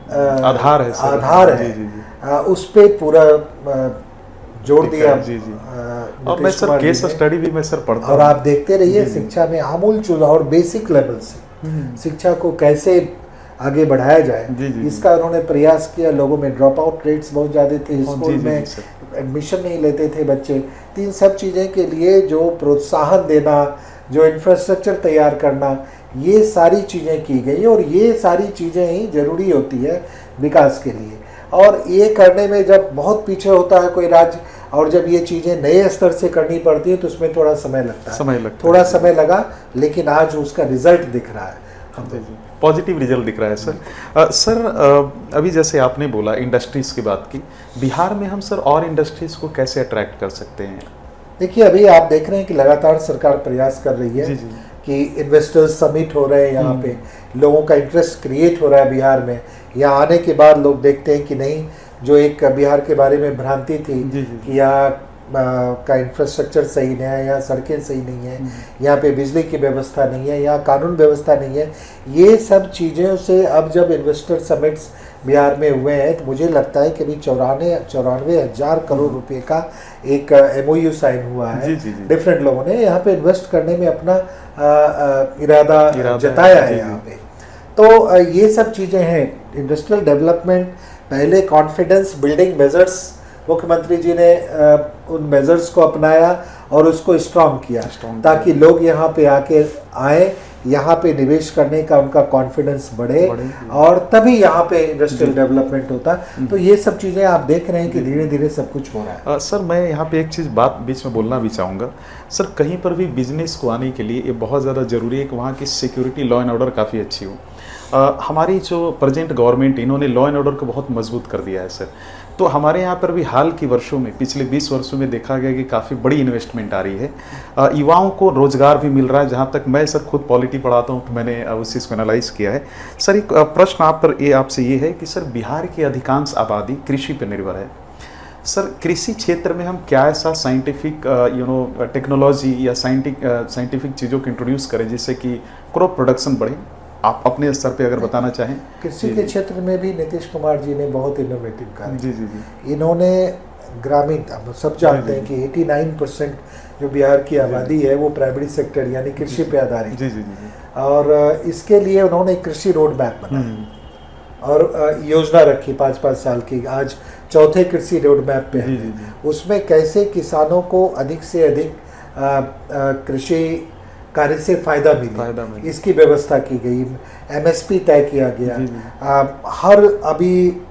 आधार है सर। आधार है, जी जी जी उस पे पूरा जोड़ दिया। जी जी। और मैं नीतीश सर कुमार जी केस ने। स्टडी भी मैं सर पढ़ता और हूँ। आप देखते रहिए जी, जी। शिक्षा में आमूल चूल और बेसिक लेवल से शिक्षा को कैसे आगे बढ़ाया जाए, जी, जी, इसका उन्होंने प्रयास किया। लोगों में ड्रॉप आउट रेट्स बहुत ज़्यादा थे, जी, स्कूल जी, में जी, सर। एडमिशन नहीं लेते थे बच्चे। तो इन सब चीज़ें के लिए जो प्रोत्साहन देना, जो इंफ्रास्ट्रक्चर तैयार करना, ये सारी चीज़ें की गई। और ये सारी चीज़ें ही ज़रूरी होती है विकास के लिए। और ये करने में जब बहुत पीछे होता है कोई राज्य, और जब ये चीज़ें नए स्तर से करनी पड़ती है तो उसमें थोड़ा समय लगता है। समय लगता है। थोड़ा समय लगा, लेकिन आज उसका रिजल्ट दिख रहा है हमको। पॉजिटिव रिजल्ट दिख रहा है सर। सर अभी जैसे आपने बोला इंडस्ट्रीज की बात की, बिहार में हम सर और इंडस्ट्रीज को कैसे अट्रैक्ट कर सकते हैं? देखिए, अभी आप देख रहे हैं कि लगातार सरकार प्रयास कर रही है जी, जी। कि इन्वेस्टर्स समिट हो रहे हैं यहाँ पे, लोगों का इंटरेस्ट क्रिएट हो रहा है बिहार में। यहाँ आने के बाद लोग देखते हैं कि नहीं, जो एक बिहार के बारे में भ्रांति थी जी, जी। कि यहाँ का इंफ्रास्ट्रक्चर सही नहीं है, यहाँ सड़कें सही नहीं है, यहाँ पे बिजली की व्यवस्था नहीं है, यहाँ कानून व्यवस्था नहीं है, ये सब चीज़ों से अब जब इन्वेस्टर समिट्स बिहार में हुए हैं तो मुझे लगता है कि अभी 94 हज़ार करोड़ रुपए का एक MOU साइन हुआ है। जी, जी, जी। डिफरेंट लोगों ने यहाँ पे इन्वेस्ट करने में अपना इरादा जताया है जी, यहाँ पे। तो ये सब चीज़ें हैं। इंडस्ट्रियल डेवलपमेंट, पहले कॉन्फिडेंस बिल्डिंग मेजर्स, मुख्यमंत्री जी ने उन मेजर्स को अपनाया और उसको स्ट्रॉन्ग किया, ताकि लोग यहाँ पे आके आए, यहाँ पे निवेश करने का उनका कॉन्फिडेंस बढ़े और तभी यहाँ पे इंडस्ट्रियल डेवलपमेंट होता। तो ये सब चीज़ें आप देख रहे हैं कि धीरे धीरे सब कुछ हो रहा है। सर मैं यहाँ पे एक चीज़ बात बीच में बोलना भी चाहूँगा सर, कहीं पर भी बिजनेस को आने के लिए ये बहुत ज़्यादा ज़रूरी है कि वहाँ की सिक्योरिटी, लॉ एंड ऑर्डर काफ़ी अच्छी हो। हमारी जो प्रेजेंट गवर्नमेंट, इन्होंने लॉ एंड ऑर्डर को बहुत मजबूत कर दिया है सर। तो हमारे यहाँ पर भी हाल की वर्षों में, पिछले 20 वर्षों में देखा गया कि काफ़ी बड़ी इन्वेस्टमेंट आ रही है। युवाओं को रोजगार भी मिल रहा है। जहाँ तक मैं सर खुद पॉलिटी पढ़ाता हूँ तो मैंने उस चीज़ को एनालाइज किया है। सर एक प्रश्न आप पर आपसे ये है कि सर बिहार की अधिकांश आबादी कृषि पर निर्भर है। सर कृषि क्षेत्र में हम क्या ऐसा साइंटिफिक टेक्नोलॉजी या साइंटिफिक चीज़ों को इंट्रोड्यूस करें जिससे कि क्रॉप प्रोडक्शन बढ़े? आप अपने स्तर पे अगर बताना चाहें। कृषि के क्षेत्र में भी नीतीश कुमार जी ने बहुत इनोवेटिव कार्य जी जी जी। इन्होंने ग्रामीण, हम सब जानते हैं कि 89% जो बिहार की आबादी है वो प्राइमरी सेक्टर यानी कृषि पे आधारित जी जी जी। और इसके लिए उन्होंने कृषि रोड मैप बनाया और योजना रखी 5-5 साल की। आज चौथे कृषि रोड मैप पे जी, है। जी, जी। उसमें कैसे किसानों को अधिक से अधिक कृषि कार्य से फायदा मिले, इसकी व्यवस्था की गई। MSP तय किया गया। जी, जी। हर अभी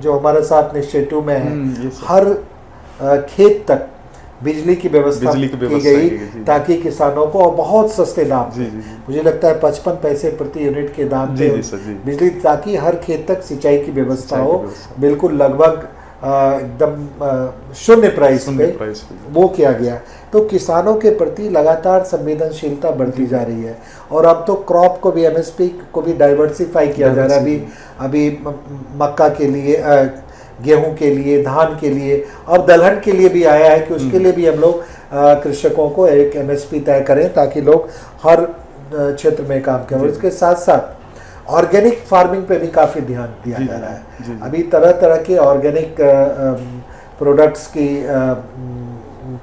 जो हमारा 7 निश्चय 2 में है, हर खेत तक बिजली की व्यवस्था की गई ताकि किसानों को बहुत सस्ते दाम पे, मुझे लगता है 55 पैसे प्रति यूनिट के दाम पे बिजली, ताकि हर खेत तक सिंचाई की व्यवस्था हो, बिल्कुल लगभग एकदम शून्य प्राइस पे वो किया गया। तो किसानों के प्रति लगातार संवेदनशीलता बढ़ती जा रही है और अब तो क्रॉप को भी, MSP को भी डाइवर्सिफाई किया जा रहा है। अभी मक्का के लिए गेहूं के लिए, धान के लिए और दलहन के लिए भी आया है कि उसके लिए भी हम लोग कृषकों को एक एमएसपी तय करें ताकि लोग हर क्षेत्र में काम करें। और इसके साथ साथ ऑर्गेनिक फार्मिंग पे भी काफ़ी ध्यान दिया जा रहा है। अभी तरह तरह के ऑर्गेनिक प्रोडक्ट्स की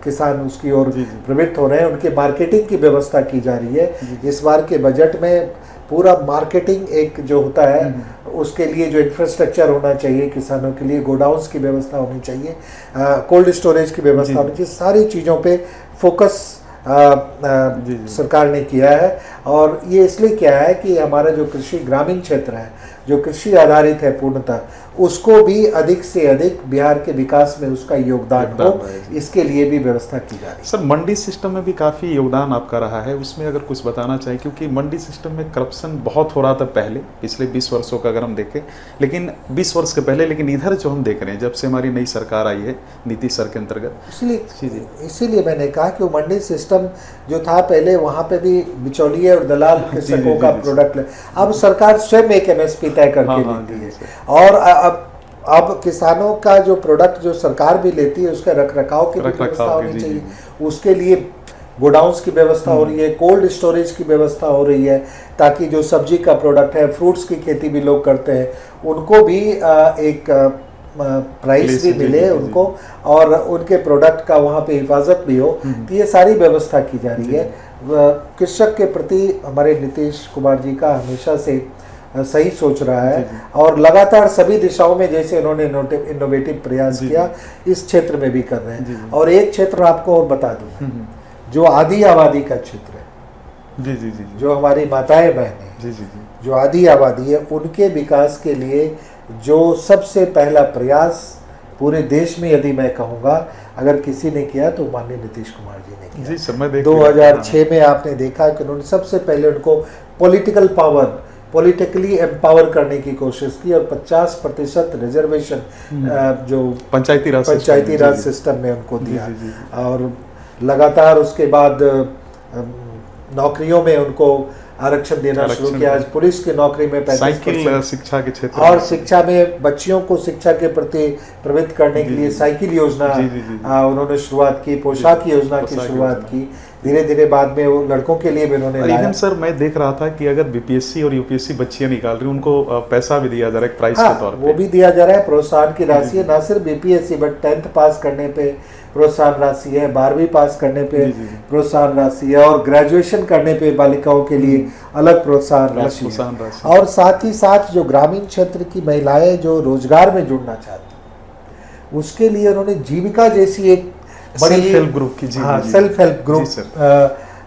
किसान उसकी ओर प्रवृत्त हो रहे हैं, उनके मार्केटिंग की व्यवस्था की जा रही है। इस बार के बजट में पूरा मार्केटिंग एक जो होता है उसके लिए जो इंफ्रास्ट्रक्चर होना चाहिए, किसानों के लिए गोडाउन्स की व्यवस्था होनी चाहिए, कोल्ड स्टोरेज की व्यवस्था होनी चाहिए, सारी चीज़ों पे फोकस सरकार ने किया है। और ये इसलिए किया है कि हमारा जो कृषि ग्रामीण क्षेत्र है, जो कृषि आधारित है पूर्णतः, उसको भी अधिक से अधिक बिहार के विकास में उसका योगदान हो, इसके लिए भी व्यवस्था की जा रही है। सर मंडी सिस्टम में भी काफ़ी योगदान आपका रहा है, उसमें अगर कुछ बताना चाहें, क्योंकि मंडी सिस्टम में करप्शन बहुत हो रहा था पहले, पिछले 20 वर्षों का अगर हम देखें, लेकिन 20 वर्ष के पहले, लेकिन इधर जो हम देख रहे हैं जब से हमारी नई सरकार आई है नीतीश सर के अंतर्गत, इसीलिए मैंने कहा कि वो मंडी सिस्टम जो था पहले, वहाँ पे भी बिचौलिए और दलाल कृषकों का प्रोडक्ट, अब सरकार स्वयं एक एमएसपी तय करके देती है। और अब किसानों का जो प्रोडक्ट जो सरकार भी लेती है उसका रखरखाव की व्यवस्था होनी चाहिए, उसके लिए गोडाउन्स की व्यवस्था हो रही है, कोल्ड स्टोरेज की व्यवस्था हो रही है, ताकि जो सब्जी का प्रोडक्ट है, फ्रूट्स की खेती भी लोग करते हैं, उनको भी एक प्राइस भी मिले उनको, और उनके प्रोडक्ट का वहाँ पे हिफाजत भी हो। तो ये सारी व्यवस्था की जा रही है। कृषक के प्रति हमारे नीतीश कुमार जी का हमेशा से सही सोच रहा है, और लगातार सभी दिशाओं में जैसे उन्होंने इनोवेटिव प्रयास किया, इस क्षेत्र में भी कर रहे हैं। और एक क्षेत्र आपको और बता दूं, जो आदि आबादी का क्षेत्र है, जो हमारी माताएं बहनें, जो आदि आबादी है, उनके विकास के लिए जो सबसे पहला प्रयास पूरे देश में, यदि मैं कहूँगा, अगर किसी ने किया तो माननीय नीतीश कुमार जी ने किया। जी सर, मैं देख 2006 में आपने देखा कि उन्होंने सबसे पहले उनको पॉलिटिकली एम्पावर करने की कोशिश की, और 50% रिजर्वेशन जो पंचायती राज सिस्टम में उनको दिया। और लगातार उसके बाद नौकरियों में उनको आरक्षण देना शुरू किया। आज पुलिस की नौकरी में 35%, शिक्षा के क्षेत्र और शिक्षा में बच्चियों को शिक्षा के प्रति प्रवृत्त करने के लिए साइकिल योजना उन्होंने शुरुआत की, पोशाक योजना की शुरुआत की। धीरे धीरे बाद में वो लड़कों के लिए भी उन्होंने इवन सर मैं देख रहा था कि अगर बीपीएससी और यूपीएससी बच्चियां निकाल रही हैं, उनको पैसा भी दिया जा रहा है प्राइस के तौर पे। वो भी दिया जा रहा है, प्रोत्साहन की राशि है, ना सिर्फ बीपीएससी बट 10th पास करने पे प्रोत्साहन राशि है, 12वीं पास करने पे प्रोत्साहन राशि है, और ग्रेजुएशन करने पे बालिकाओं के लिए अलग प्रोत्साहन राशि है। और साथ ही साथ जो ग्रामीण क्षेत्र की महिलाएं जो रोजगार में जुड़ना चाहती, उसके लिए उन्होंने जीविका जैसी एक बड़ी सेल्फ हेल्प ग्रुप की सेल्फ हेल्प ग्रुप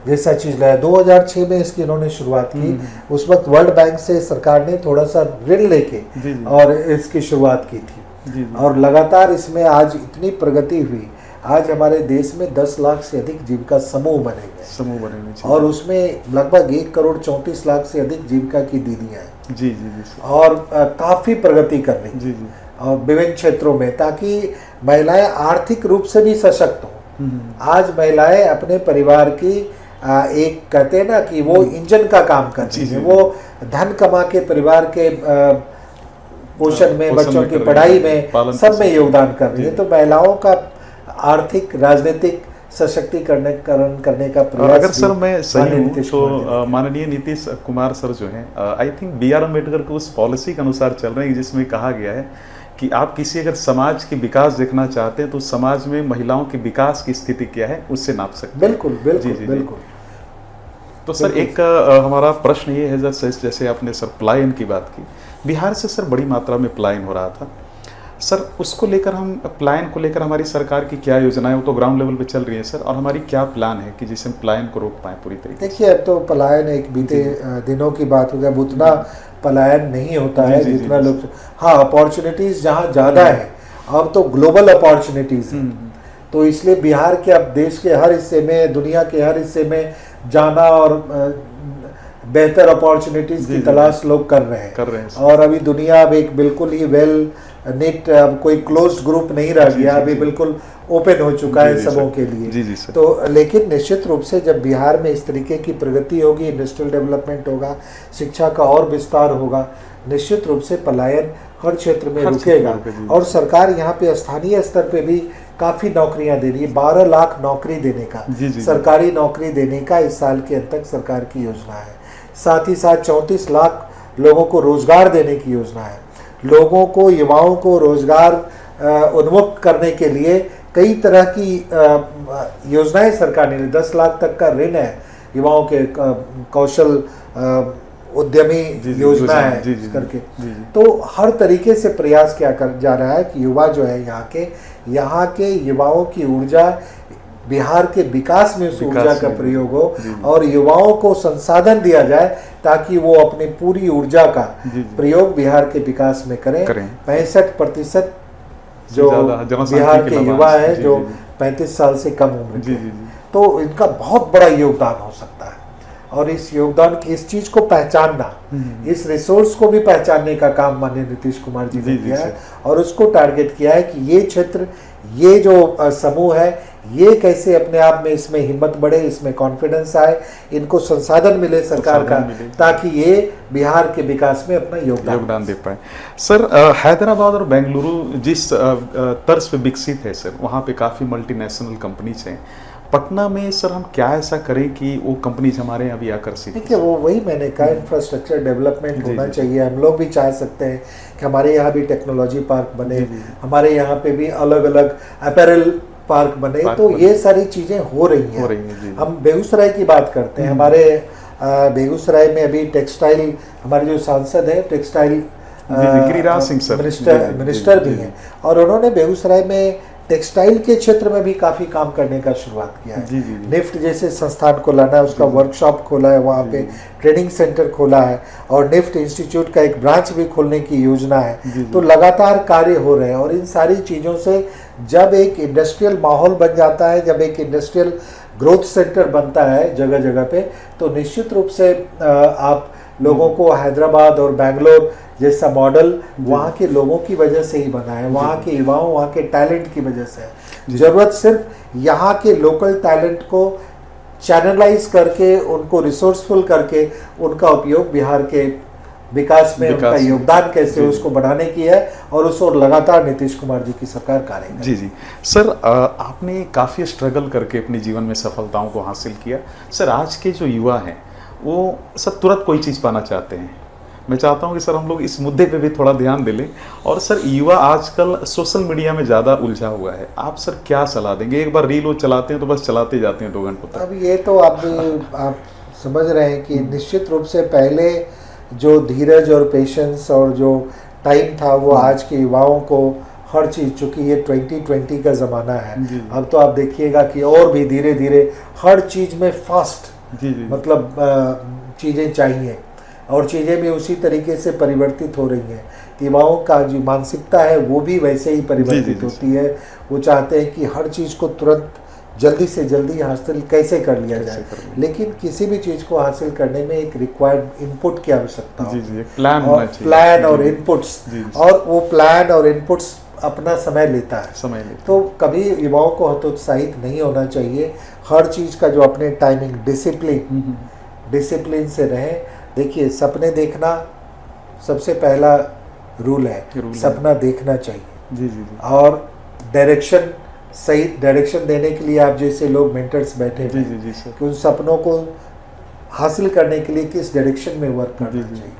जैसा चीज लाया। 2006 में इसकी इन्होंने शुरुआत की। उस वक्त वर्ल्ड बैंक से सरकार ने थोड़ा सा ऋण लेके और इसकी शुरुआत की थी, और लगातार इसमें आज इतनी प्रगति हुई। आज हमारे देश में 10 लाख से अधिक जीविका समूह बने हुए, और उसमें लगभग 1,34,00,000 से अधिक जीविका की दीदियां हैं, और काफी प्रगति कर रही और विभिन्न क्षेत्रों में, ताकि महिलाएं आर्थिक रूप से भी सशक्त हों। आज महिलाएं अपने परिवार की एक कहते हैं ना कि वो इंजन का काम करती है, वो धन कमा के परिवार के पोषण में, बच्चों की पढ़ाई में, सब में योगदान कर रही है। तो महिलाओं का आर्थिक राजनीतिक सशक्तिकरण करने का प्रयास। अगर सर मैं सही हूँ तो माननीय नीतीश कुमार सर जो हैं, आई थिंक B.R. अम्बेडकर के उस पॉलिसी के अनुसार चल रहे हैं जिसमें कहा गया है कि आप किसी अगर समाज की विकास देखना चाहते हैं तो समाज में महिलाओं के विकास की स्थिति क्या है उससे नाप सकते हैं। बिल्कुल बिल्कुल बिल्कुल। तो सर एक हमारा प्रश्न ये है, जैसे आपने सर पलायन की बात की, बिहार से सर बड़ी मात्रा में पलायन हो रहा था सर, उसको लेकर हम पलायन को लेकर हमारी सरकार की क्या योजनाएं, वो तो ग्राउंड लेवल पे चल रही है सर, और हमारी क्या प्लान है कि जिससे हम पलायन को रोक पाएं पूरी तरीके से? देखिए, अब तो पलायन एक बीते दिनों की बात हो गया, उतना पलायन नहीं होता है जितना लोग। हाँ, अपॉर्चुनिटीज जहाँ ज़्यादा है, अब तो ग्लोबल अपॉर्चुनिटीज है, तो इसलिए बिहार के अब देश के हर हिस्से में, दुनिया के हर हिस्से में जाना और बेहतर अपॉर्चुनिटीज की तलाश लोग कर रहे हैं। और अभी दुनिया अब एक बिल्कुल ही वेल नेट, अब कोई क्लोज्ड ग्रुप नहीं रह गया, अभी बिल्कुल ओपन हो चुका है सबों के लिए। तो लेकिन निश्चित रूप से जब बिहार में इस तरीके की प्रगति होगी, इंडस्ट्रियल डेवलपमेंट होगा, शिक्षा का और विस्तार होगा, निश्चित रूप से पलायन हर क्षेत्र में हर क्षेत्र में रुकेगा। रुके, जी। और सरकार यहाँ पे स्थानीय स्तर पे भी काफ़ी नौकरियां दे रही है, 12 लाख नौकरी देने का, जी, जी। सरकारी नौकरी देने का इस साल के अंत तक सरकार की योजना है। साथ ही साथ 34 लाख लोगों को रोजगार देने की योजना है। लोगों को, युवाओं को रोजगार उन्मुक्त करने के लिए कई तरह की योजनाएं सरकार ने, 10 लाख तक का ऋण है, युवाओं के कौशल उद्यमी योजना है जी, जी, करके। जी, जी। तो हर तरीके से प्रयास किया कर जा रहा है कि युवा जो है यहाँ के युवाओं की ऊर्जा बिहार के विकास में उस ऊर्जा का प्रयोग हो और युवाओं को संसाधन दिया जाए ताकि वो अपनी पूरी ऊर्जा का प्रयोग बिहार के विकास में करें। 65% जो बिहार के युवा है जो 35 साल से कम उम्र के, तो इनका बहुत बड़ा योगदान हो सकता है। और इस योगदान की, इस चीज को पहचानना, इस रिसोर्स को भी पहचानने का काम माननीय नीतीश कुमार जी ने किया है और उसको टारगेट किया है कि ये क्षेत्र, ये जो समूह है, ये कैसे अपने आप में इसमें हिम्मत बढ़े, इसमें कॉन्फिडेंस आए, इनको संसाधन मिले सरकार का, ताकि ये बिहार के विकास में अपना योगदान दे पाए। सर, हैदराबाद और बेंगलुरु जिस तर्ज पे विकसित है सर, वहाँ पे काफ़ी मल्टीनेशनल कंपनीज हैं। पटना में सर हम क्या ऐसा करें कि वो कंपनीज हमारे यहाँ भी आकर्षित? देखिए, वो वही मैंने कहा, इंफ्रास्ट्रक्चर डेवलपमेंट होना चाहिए। हम लोग भी चाह सकते हैं कि हमारे यहाँ भी टेक्नोलॉजी पार्क बने, हमारे यहाँ पे भी अलग अलग अपैरल पार्क बने, तो ये सारी चीज़ें हो रही हैं। हम बेगूसराय की बात करते हैं, हमारे बेगूसराय में अभी टेक्सटाइल, हमारे जो सांसद हैं textile Giriraj Singh sir minister भी हैं, और उन्होंने बेगूसराय में टेक्सटाइल के क्षेत्र में भी काफ़ी काम करने का शुरुआत किया है। निफ्ट जैसे संस्थान को लाना है, उसका वर्कशॉप खोला है, वहाँ पे ट्रेनिंग सेंटर खोला है और निफ्ट इंस्टीट्यूट का एक ब्रांच भी खोलने की योजना है। तो लगातार कार्य हो रहे हैं और इन सारी चीज़ों से जब एक इंडस्ट्रियल माहौल बन जाता है, जब एक इंडस्ट्रियल ग्रोथ सेंटर बनता है जगह जगह पे, तो निश्चित रूप से आप लोगों को हैदराबाद और बेंगलोर जैसा मॉडल वहाँ के लोगों की वजह से ही बना है, वहाँ के युवाओं, वहाँ के टैलेंट की वजह से। जरूरत सिर्फ यहाँ के लोकल टैलेंट को चैनलाइज करके, उनको रिसोर्सफुल करके, उनका उपयोग बिहार के विकास में उनका योगदान कैसे उसको बढ़ाने की है, और उस और लगातार नीतीश कुमार जी की सरकार कार्य कर रही है। जी सर, आपने काफ़ी स्ट्रगल करके अपने जीवन में सफलताओं को हासिल किया। सर, आज के जो युवा हैं वो सर तुरंत कोई चीज़ पाना चाहते हैं। मैं चाहता हूं कि सर हम लोग इस मुद्दे पे भी थोड़ा ध्यान दे लें। और सर, युवा आजकल सोशल मीडिया में ज़्यादा उलझा हुआ है, आप सर क्या सलाह देंगे? एक बार रील वो चलाते हैं तो बस चलाते जाते हैं 2 घंटों तक। अब ये तो आप समझ रहे हैं कि निश्चित रूप से पहले जो धीरज और पेशेंस और जो टाइम था वो आज के युवाओं को हर चीज़, चूँकि ये 2020 का ज़माना है, अब तो आप देखिएगा कि और भी धीरे धीरे हर चीज़ में फास्ट मतलब चीज़ें चाहिए और चीज़ें भी उसी तरीके से परिवर्तित हो रही हैं। युवाओं का जो मानसिकता है वो भी वैसे ही परिवर्तित होती है। वो चाहते हैं कि हर चीज़ को तुरंत जल्दी से जल्दी हासिल कैसे कर लिया जाए, लेकिन किसी भी चीज़ को हासिल करने में एक रिक्वायर्ड इनपुट की आवश्यकता होती है, प्लान और इनपुट्स, और वो प्लान और इनपुट्स अपना समय लेता है। तो कभी युवाओं को हतोत्साहित नहीं होना चाहिए। हर चीज़ का जो अपने टाइमिंग, डिसिप्लिन से रहें। देखिए, सपने देखना सबसे पहला रूल है, सपना देखना चाहिए। और डायरेक्शन, सही डायरेक्शन देने के लिए आप जैसे लोग मेंटर्स बैठे हैं कि उन सपनों को हासिल करने के लिए किस डायरेक्शन में वर्क करना चाहिए।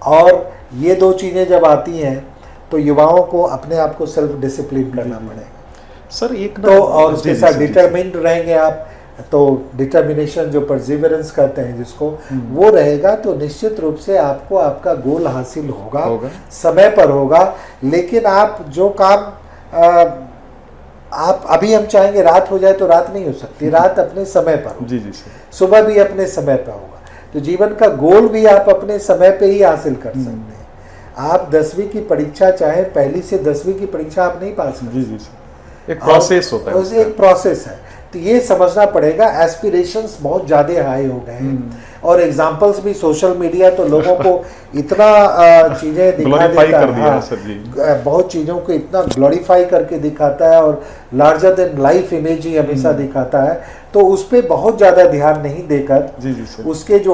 और ये 2 चीज़ें जब आती हैं तो युवाओं को अपने आप को सेल्फ डिसिप्लिन करना पड़ेगा सर। एक तो और उसके साथ डिटरमिन्ड रहेंगे आप, तो डिटर्मिनेशन जो परसिवरेंस कहते हैं जिसको, वो रहेगा, तो निश्चित रूप से आपको आपका गोल हासिल होगा, समय पर होगा। लेकिन आप जो काम आप अभी हम चाहेंगे रात हो जाए तो रात नहीं हो सकती, रात अपने समय पर होगी, सुबह भी अपने समय पर होगा। तो जीवन का गोल भी आप अपने समय पे ही हासिल कर सकते हैं। आप 10वीं की परीक्षा चाहे पहली से 10वीं की परीक्षा आप नहीं पास कर सकते, एक प्रोसेस होता है, एक प्रोसेस है। तो ये समझना पड़ेगा। एस्पिरेशंस बहुत ज़्यादा हाई हो गए हैं और एग्जाम्पल्स भी सोशल मीडिया तो लोगों को इतना चीज़ें दिखा देता है, बहुत चीज़ों को इतना ग्लोरीफाई करके दिखाता है और लार्जर देन लाइफ इमेज ही हमेशा दिखाता है। तो उस पर बहुत ज़्यादा ध्यान नहीं देकर उसके जो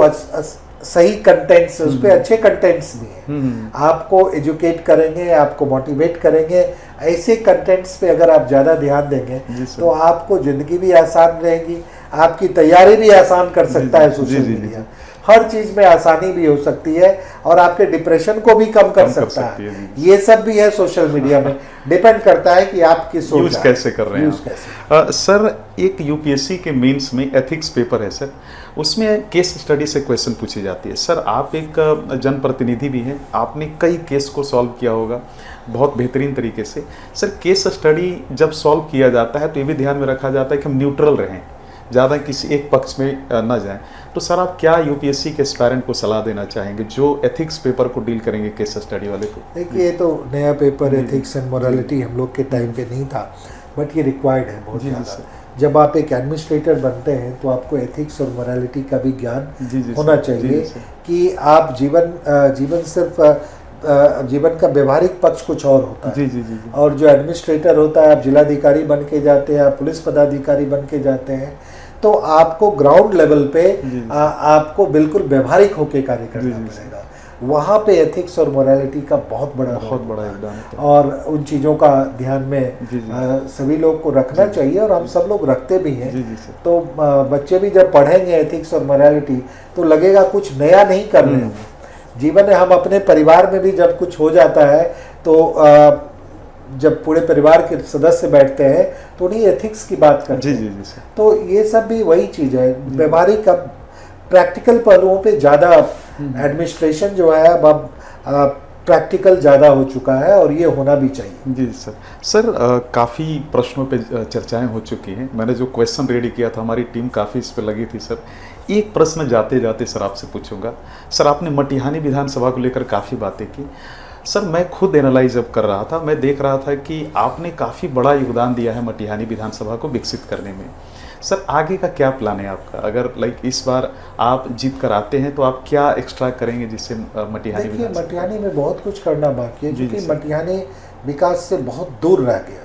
सही कंटेंट्स, उस पे अच्छे कंटेंट्स भी हैं, आपको एजुकेट करेंगे, आपको मोटिवेट करेंगे। ऐसे कंटेंट्स पे अगर आप ज़्यादा ध्यान देंगे तो आपको ज़िंदगी भी आसान रहेगी, आपकी तैयारी भी आसान कर सकता है सोशल मीडिया, हर चीज़ में आसानी भी हो सकती है और आपके डिप्रेशन को भी कम कर सकता है। ये सब भी है सोशल मीडिया में, डिपेंड करता है कि आप किस यूज कैसे कर रहे हैं। सर एक यूपीएससी के मेंस में एथिक्स पेपर है सर, उसमें केस स्टडी से क्वेश्चन पूछी जाती है। सर आप एक जनप्रतिनिधि भी हैं, आपने कई केस को सॉल्व किया होगा बहुत बेहतरीन तरीके से। सर केस स्टडी जब सॉल्व किया जाता है तो ये भी ध्यान में रखा जाता है कि हम न्यूट्रल रहें, ज़्यादा किसी एक पक्ष में न जाएं। तो सर आप क्या यूपीएससी के एस्पायरेंट को सलाह देना चाहेंगे जो एथिक्स पेपर को डील करेंगे केस स्टडी वाले को? देखिए, ये तो नया पेपर एथिक्स एंड मोरालिटी हम लोग के टाइम पे नहीं था, बट ये रिक्वायर्ड है बहुत ज़्यादा। जब आप एक एडमिनिस्ट्रेटर बनते हैं तो आपको एथिक्स और मोरालिटी का भी ज्ञान होना चाहिए कि आप जीवन सिर्फ जीवन का व्यवहारिक पक्ष कुछ और होता है। और जो एडमिनिस्ट्रेटर होता है, आप जिलाधिकारी बन के जाते हैं, आप पुलिस पदाधिकारी बन के जाते हैं, तो आपको ग्राउंड लेवल पे आपको बिल्कुल व्यवहारिक होकर कार्य करना पड़ेगा। वहाँ पे एथिक्स और मोरालिटी का बहुत बड़ा योगदान है और उन चीज़ों का ध्यान में सभी लोग को रखना चाहिए और हम सब लोग रखते भी हैं। तो बच्चे भी जब पढ़ेंगे एथिक्स और मोरालिटी तो लगेगा कुछ नया नहीं कर रहे हैं जीवन में। हम अपने परिवार में भी जब कुछ हो जाता है तो जब पूरे परिवार के सदस्य बैठते हैं तो उन्हीं एथिक्स की बात करते हैं। तो ये सब भी वही चीज़ है, व्यवहारिक प्रैक्टिकल पहलुओं पे ज़्यादा एडमिनिस्ट्रेशन जो है अब प्रैक्टिकल ज़्यादा हो चुका है और ये होना भी चाहिए। जी सर। सर काफ़ी प्रश्नों पे चर्चाएं हो चुकी हैं। मैंने जो क्वेश्चन रेडी किया था हमारी टीम काफ़ी इस पे लगी थी सर। एक प्रश्न जाते जाते सर आपसे पूछूंगा। सर आपने मटिहानी विधानसभा को लेकर काफ़ी बातें की। सर मैं खुद एनालाइज जब कर रहा था, मैं देख रहा था कि आपने काफ़ी बड़ा योगदान दिया है मटिहानी विधानसभा को विकसित करने में। सर आगे का क्या प्लान है आपका? अगर इस बार आप जीत कर आते हैं तो आप क्या एक्स्ट्रा करेंगे जिससे मटिहानी? देखिए, मटिहानी में बहुत कुछ करना बाकी है क्योंकि मटिहानी विकास से बहुत दूर रह गया।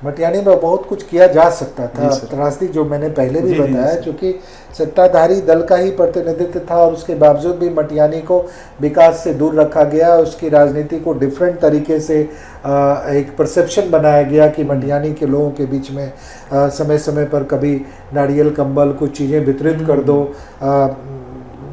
मटिहानी में बहुत कुछ किया जा सकता था। त्रासदी जो मैंने पहले भी बताया, क्योंकि सत्ताधारी दल का ही प्रतिनिधित्व था और उसके बावजूद भी मटिहानी को विकास से दूर रखा गया। उसकी राजनीति को डिफरेंट तरीके से एक परसेप्शन बनाया गया कि मटिहानी के लोगों के बीच में समय समय पर कभी नारियल कंबल कुछ चीज़ें वितरित कर दो,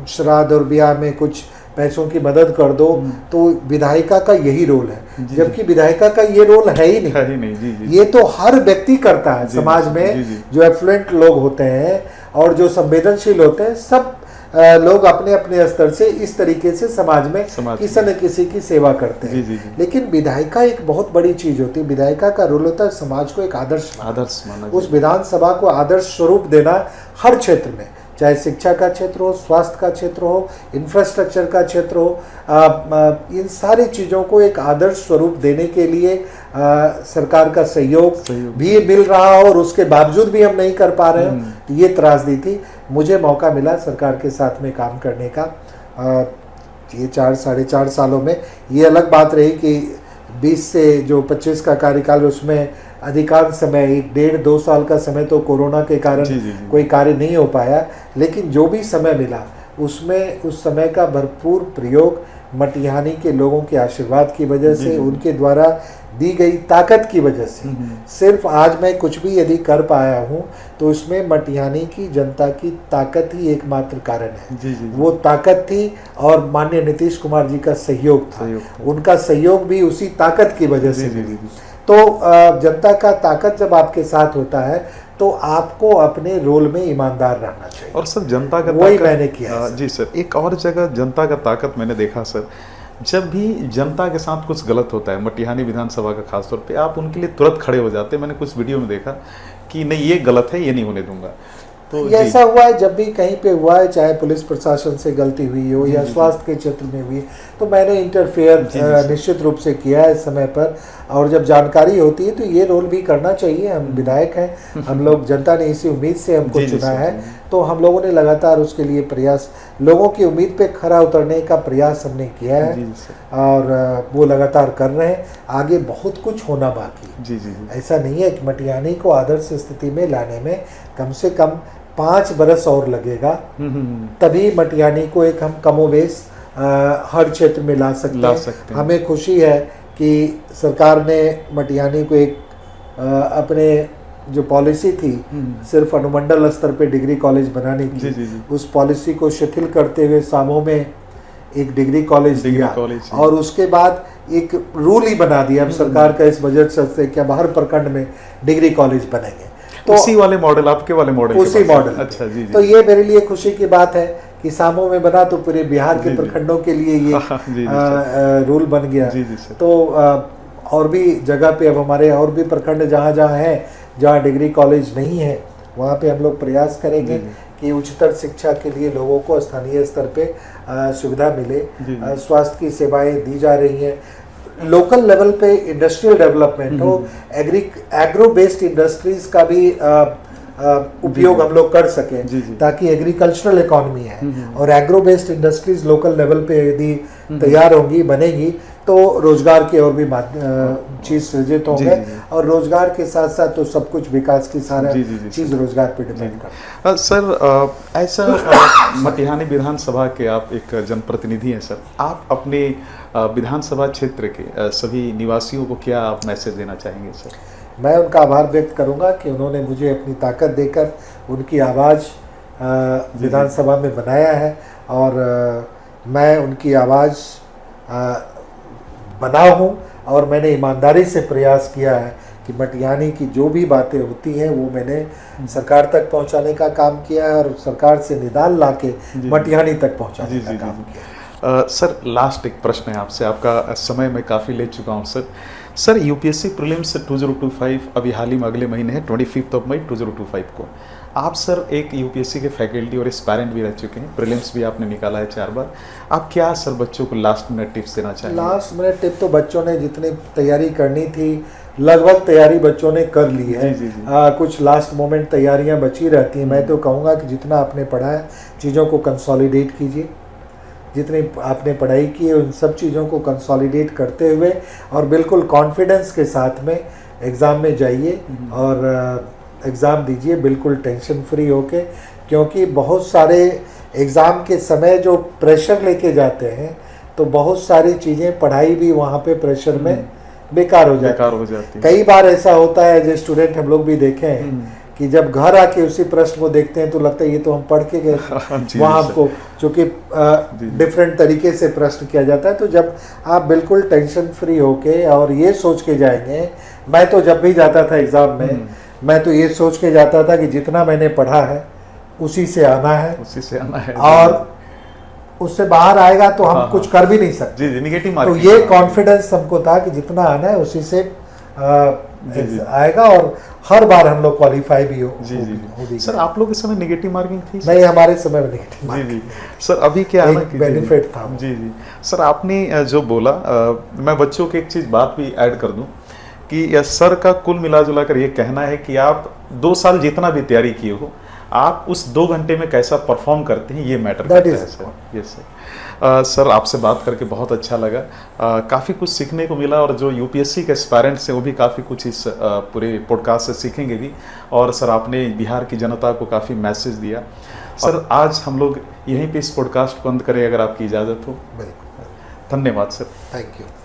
श्राद्ध और ब्याह में कुछ पैसों की मदद कर दो। तो विधायिका का यही रोल है, जबकि विधायिका का ये रोल है ही नहीं। ये तो हर व्यक्ति करता है समाज में। जो एफ्लुएंट लोग होते हैं और जो संवेदनशील होते हैं, सब लोग अपने अपने स्तर से इस तरीके से समाज में किसी न किसी की सेवा करते हैं। लेकिन विधायिका एक बहुत बड़ी चीज होती है। विधायिका का रोल होता है समाज को एक आदर्श माना, उस विधानसभा को आदर्श स्वरूप देना हर क्षेत्र में, चाहे शिक्षा का क्षेत्र हो, स्वास्थ्य का क्षेत्र हो, इंफ्रास्ट्रक्चर का क्षेत्र हो। इन सारी चीज़ों को एक आदर्श स्वरूप देने के लिए सरकार का सहयोग भी मिल रहा और उसके बावजूद भी हम नहीं कर पा रहे हैं। तो ये त्रासदी थी। मुझे मौका मिला सरकार के साथ में काम करने का ये 4-4.5 सालों में। ये अलग बात रही कि 20 से जो 25 का कार्यकाल, उसमें अधिकांश समय 1.5-2 साल का समय तो कोरोना के कारण कोई कार्य नहीं हो पाया। लेकिन जो भी समय मिला उसमें उस समय का भरपूर प्रयोग मटिहानी के लोगों के आशीर्वाद की वजह से, उनके द्वारा दी गई ताकत की वजह से। सिर्फ आज मैं कुछ भी यदि कर पाया हूँ तो उसमें मटिहानी की जनता की ताकत ही एकमात्र कारण है। वो ताकत थी और माननीय नीतीश कुमार जी का सहयोग था। उनका सहयोग भी उसी ताकत की वजह से मिली। तो जनता का ताकत जब आपके साथ होता है तो आपको अपने रोल में ईमानदार रहना चाहिए। और सर जनता का वही मैंने किया। जी सर, एक और जगह जनता का ताकत मैंने देखा सर, जब भी जनता के साथ कुछ गलत होता है, मटिहानी विधानसभा का खासतौर पे, आप उनके लिए तुरंत खड़े हो जाते हैं। मैंने कुछ वीडियो में देखा कि नहीं ये गलत है, ये नहीं होने दूंगा। तो ऐसा हुआ है, जब भी कहीं पे हुआ है, चाहे पुलिस प्रशासन से गलती हुई हो या स्वास्थ्य के क्षेत्र में हुई, तो मैंने इंटरफेयर निश्चित रूप से किया है समय पर। और जब जानकारी होती है तो ये रोल भी करना चाहिए। हम विधायक हैं, हम लोग, जनता ने इसी उम्मीद से हमको चुना है, तो हम लोगों ने लगातार उसके लिए प्रयास, लोगों की उम्मीद पे खरा उतरने का प्रयास हमने किया है और वो लगातार कर रहे हैं। आगे बहुत कुछ होना बाकी। ऐसा नहीं है कि मटिहानी को आदर्श स्थिति में लाने में कम से कम 5 बरस और लगेगा, तभी मटियानी को एक हम कमोबेश हर क्षेत्र में ला सकते हैं। हमें खुशी है कि सरकार ने मटियानी को एक अपने जो पॉलिसी थी सिर्फ अनुमंडल स्तर पे डिग्री कॉलेज बनाने की, उस पॉलिसी को शिथिल करते हुए सामो में एक डिग्री कॉलेज दिया और उसके बाद एक रूल ही बना दिया अब सरकार का इस बजट से कि अब हर प्रखंड में डिग्री कॉलेज बनेंगे। तो उसी वाले मॉडल, आपके वाले मॉडल, उसी मॉडल। अच्छा जी। तो ये मेरे लिए खुशी की बात है कि सामो में बना तो पूरे बिहार के प्रखंडों के लिए ये रूल बन गया। तो और भी जगह पे अब हमारे और भी प्रखंड जहाँ जहाँ है, जहाँ डिग्री कॉलेज नहीं है, वहाँ पे हम लोग प्रयास करेंगे कि उच्चतर शिक्षा के लिए लोगों को स्थानीय स्तर पे सुविधा मिले। स्वास्थ्य की सेवाएं दी जा रही हैं, लोकल लेवल पे इंडस्ट्रियल डेवलपमेंट हो, एग्रो बेस्ड इंडस्ट्रीज का भी उपयोग हम लोग कर सकें ताकि एग्रीकल्चरल इकोनॉमी है और agro based industries local level पे यदि तैयार होंगी, बनेगी तो रोजगार के और भी चीज सृजित होंगे और रोजगार के साथ साथ तो सब कुछ विकास की सारा चीज रोजगार पे डिपेंड करता है। सर ऐसा मटिहानी विधानसभा के आप एक जनप्रतिनिधि हैं सर, आप अपने विधानसभा क्षेत्र के सभी निवासियों को क्या आप मैसेज देना चाहेंगे सर? मैं उनका आभार व्यक्त करूंगा कि उन्होंने मुझे अपनी ताकत देकर उनकी आवाज़ विधानसभा में बनाया है और मैं उनकी आवाज़ बना हूँ और मैंने ईमानदारी से प्रयास किया है कि मटिहानी की जो भी बातें होती हैं वो मैंने सरकार तक पहुँचाने का काम किया है और सरकार से निदान ला के मटिहानी तक पहुँचाने का काम किया। सर लास्ट एक प्रश्न है आपसे, आपका समय मैं काफ़ी ले चुका हूँ सर। सर यूपीएससी प्रीलिम्स 2025 अभी हाल ही में अगले महीने है 25 मई 2025 को। आप सर एक यूपीएससी के फैकल्टी और एस्पायरेंट भी रह चुके हैं, प्रीलिम्स भी आपने निकाला है 4 बार। आप क्या सर बच्चों को लास्ट मिनट टिप्स देना चाहेंगे? लास्ट मिनट टिप तो बच्चों ने जितनी तैयारी करनी थी लगभग तैयारी बच्चों ने कर ली है। कुछ लास्ट मोमेंट तैयारियाँ बची रहती हैं। मैं तो कहूँगा कि जितना आपने पढ़ा है चीज़ों को कंसोलिडेट कीजिए, जितनी आपने पढ़ाई की है उन सब चीज़ों को कंसोलिडेट करते हुए और बिल्कुल कॉन्फिडेंस के साथ में एग्ज़ाम में जाइए और एग्ज़ाम दीजिए बिल्कुल टेंशन फ्री होके, क्योंकि बहुत सारे एग्ज़ाम के समय जो प्रेशर लेके जाते हैं तो बहुत सारी चीज़ें पढ़ाई भी वहाँ पे प्रेशर में बेकार हो जाती है। कई बार ऐसा होता है जो स्टूडेंट हम लोग भी देखे हैं कि जब घर आके उसी प्रश्न को देखते हैं तो लगता है ये तो हम पढ़ के गए थे वहाँ आपको, चूँकि डिफरेंट तरीके से प्रश्न किया जाता है। तो जब आप बिल्कुल टेंशन फ्री होके और ये सोच के जाएंगे, मैं तो जब भी जाता था एग्ज़ाम में मैं तो ये सोच के जाता था कि जितना मैंने पढ़ा है उसी से आना है और उससे बाहर आएगा तो हम कुछ कर भी नहीं सकते। नेगेटिव तो ये कॉन्फिडेंस हमको था कि जितना आना है उसी से आएगा और हर बार हम लोग क्वालिफाई भी हो। सर आप लोग इस समय नेगेटिव मार्किंग थी? नहीं, हमारे समय में नेगेटिव। जी सर अभी क्या है ना बेनिफिट था। जी सर आपने जो बोला मैं बच्चों की एक चीज़ बात भी ऐड कर दूं कि सर का कुल मिला जुला कर ये कहना है कि आप 2 साल जितना भी तैयारी किए हो आप उस 2 घंटे में कैसा परफॉर्म करते हैं ये मैटर करता है सर। Yes sir. सर आपसे बात करके बहुत अच्छा लगा, काफ़ी कुछ सीखने को मिला और जो यूपीएससी के एस्पायरेंट्स हैं वो भी काफ़ी कुछ इस पूरे पॉडकास्ट से सीखेंगे भी। और सर आपने बिहार की जनता को काफ़ी मैसेज दिया। सर आज हम लोग यहीं पे इस पॉडकास्ट को बंद करें अगर आपकी इजाज़त हो। बिल्कुल। धन्यवाद सर। Thank you.